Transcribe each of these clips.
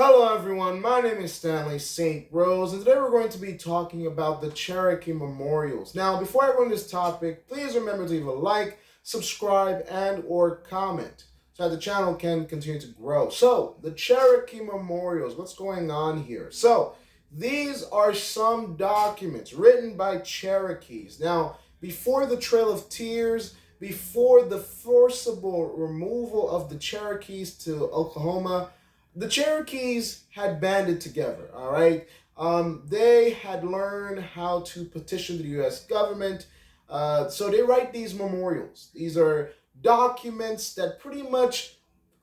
Hello everyone, my name is Stanley St. Rose, and today we're going to be talking about the Cherokee Memorials. Now, before I go into this topic, please remember to leave a like, subscribe, and or comment so that the channel can continue to grow. So, the Cherokee Memorials, what's going on here? So, these are some documents written by Cherokees. Now, before the Trail of Tears, before the forcible removal of the Cherokees to Oklahoma, the Cherokees had banded together, all right? They had learned how to petition the U.S. government. So they write these memorials. These are documents that pretty much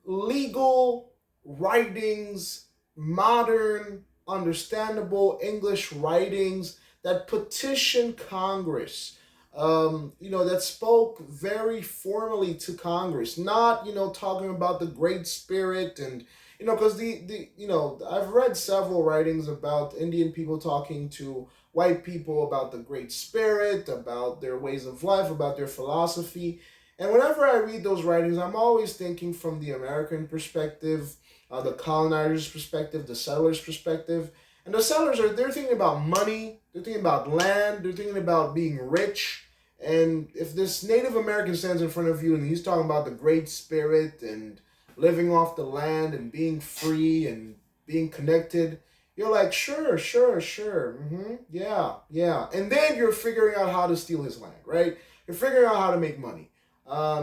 legal writings, modern, understandable English writings that petition Congress. That spoke very formally to Congress, not, talking about the Great Spirit and because I've read several writings about Indian people talking to white people about the Great Spirit, about their ways of life, about their philosophy. And whenever I read those writings, I'm always thinking from the American perspective, the colonizer's perspective, the settler's perspective. And the settlers they're thinking about money, they're thinking about land, they're thinking about being rich. And if this Native American stands in front of you and he's talking about the Great Spirit and living off the land and being free and being connected, you're like, sure, sure, sure, yeah, yeah. And then you're figuring out how to steal his land, right? You're figuring out how to make money.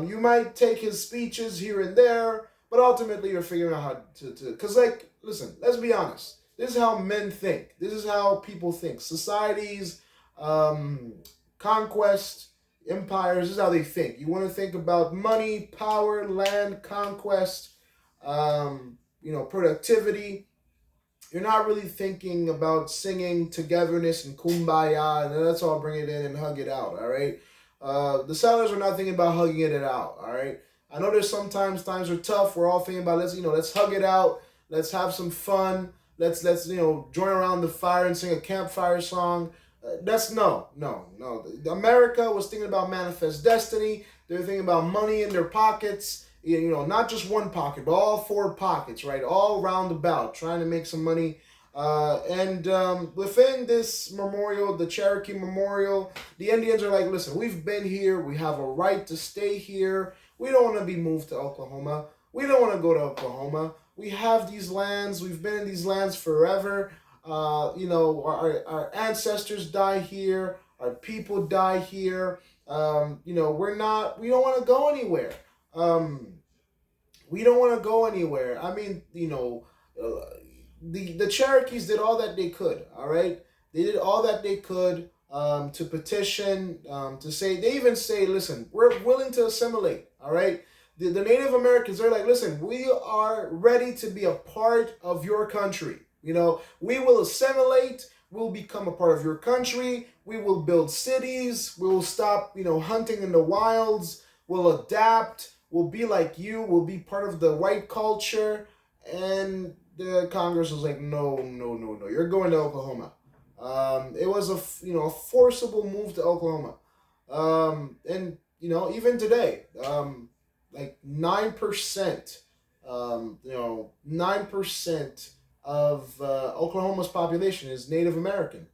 You might take his speeches here and there, but ultimately you're figuring out how because, listen, let's be honest. This is how men think. This is how people think. Societies, conquest, empires, this is how they think. You want to think about money, power, land, conquest, productivity. You're not really thinking about singing togetherness and kumbaya, and let's all bring it in and hug it out, all right? The settlers are not thinking about hugging it out, all right? I know there's sometimes times are tough. We're all thinking about let's hug it out. Let's have some fun. Let's join around the fire and sing a campfire song. That's no. America was thinking about manifest destiny. They're thinking about money in their pockets. Not just one pocket, but all four pockets, right? All roundabout, trying to make some money. And within this memorial, the Cherokee Memorial, the Indians are like, listen, we've been here. We have a right to stay here. We don't want to be moved to Oklahoma. We don't want to go to Oklahoma. We have these lands. We've been in these lands forever. Our ancestors die here. Our people die here. We don't want to go anywhere. We don't want to go anywhere. I mean, the Cherokees did all that they could. All right, they did all that they could to petition, to say. They even say, listen, we're willing to assimilate. All right. The Native Americans are like, listen, we are ready to be a part of your country. We will assimilate. We'll become a part of your country. We will build cities. We will stop, hunting in the wilds. We'll adapt. We'll be like you. We'll be part of the white culture. And the Congress was like, no, no, no, no. You're going to Oklahoma. It was a forcible move to Oklahoma. And even today, like 9%, 9% of Oklahoma's population is Native American.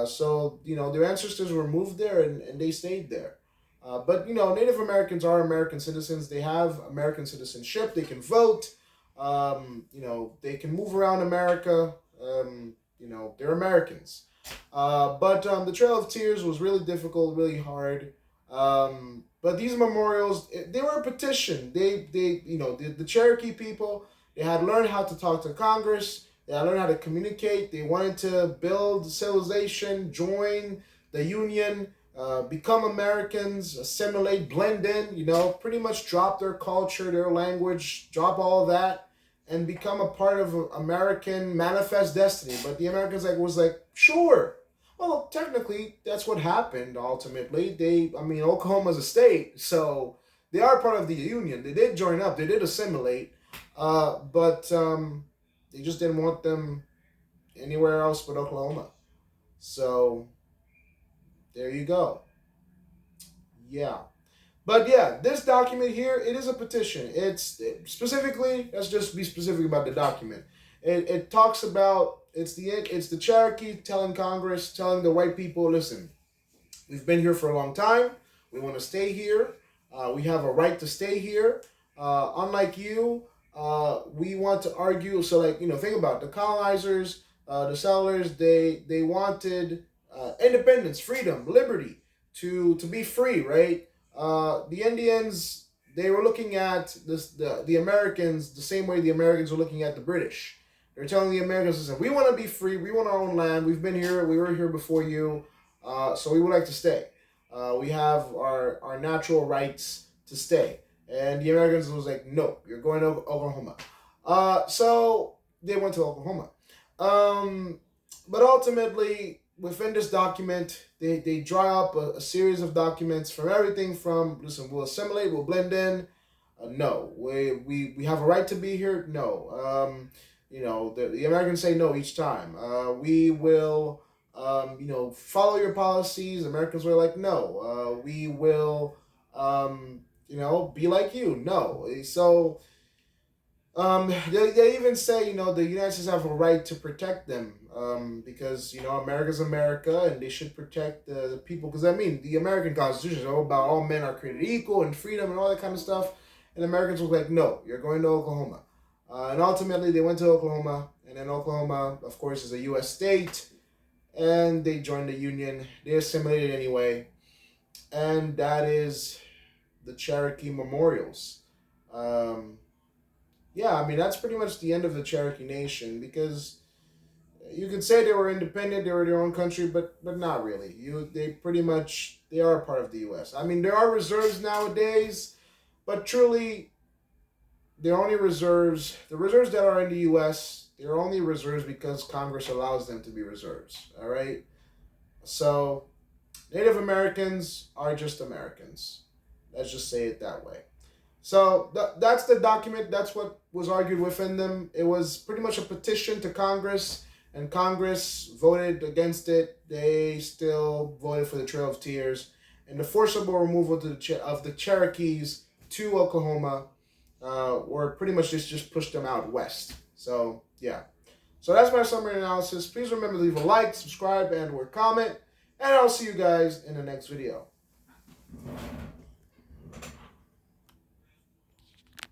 So their ancestors were moved there and they stayed there. But Native Americans are American citizens. They have American citizenship. They can vote. They can move around America. They're Americans. But the Trail of Tears was really difficult, really hard. But these memorials, they were a petition. The Cherokee people, they had learned how to talk to Congress. They had learned how to communicate. They wanted to build civilization, join the Union, become Americans, assimilate, blend in, pretty much drop their culture, their language, drop all of that, and become a part of American manifest destiny. But the Americans was like, sure. Well, technically, that's what happened ultimately. Oklahoma's a state, so they are part of the Union. They did join up. They did assimilate. But they just didn't want them anywhere else but Oklahoma. So there you go. Yeah. But yeah, this document here, it is a petition. It's specifically, let's just be specific about the document. It talks about it's the Cherokee telling Congress, telling the white people, listen, we've been here for a long time. We want to stay here. We have a right to stay here. Unlike you, we want to argue. So, like, think about it. The colonizers, the settlers. They wanted independence, freedom, liberty, to be free, right? The Indians, they were looking at the Americans the same way the Americans were looking at the British. They're telling the Americans, listen, we want to be free. We want our own land. We've been here. We were here before you. So we would like to stay. We have our natural rights to stay. And the Americans was like, no, you're going to Oklahoma. So they went to Oklahoma. But ultimately, within this document, they draw up a series of documents from everything from, listen, we'll assimilate, we'll blend in. No, we have a right to be here. No. The Americans say no each time. We will follow your policies. Americans were like, no, we will, be like you. No. So they even say, the United States have a right to protect them because, America's America and they should protect the people. Because, the American Constitution is all about all men are created equal and freedom and all that kind of stuff. And Americans were like, no, you're going to Oklahoma. And ultimately, they went to Oklahoma. And then Oklahoma, of course, is a U.S. state. And they joined the Union. They assimilated anyway. And that is the Cherokee Memorials. That's pretty much the end of the Cherokee Nation because you could say they were independent, they were their own country, but not really. They are a part of the U.S. There are reserves nowadays, but truly, they're only reserves. The reserves that are in the U.S., they're only reserves because Congress allows them to be reserves. All right? So, Native Americans are just Americans. Let's just say it that way. So that's the document. That's what was argued within them. It was pretty much a petition to Congress, and Congress voted against it. They still voted for the Trail of Tears and the forcible removal of the Cherokees to Oklahoma, or pretty much just pushed them out west. So yeah. So that's my summary analysis. Please remember to leave a like, subscribe, and or comment, and I'll see you guys in the next video.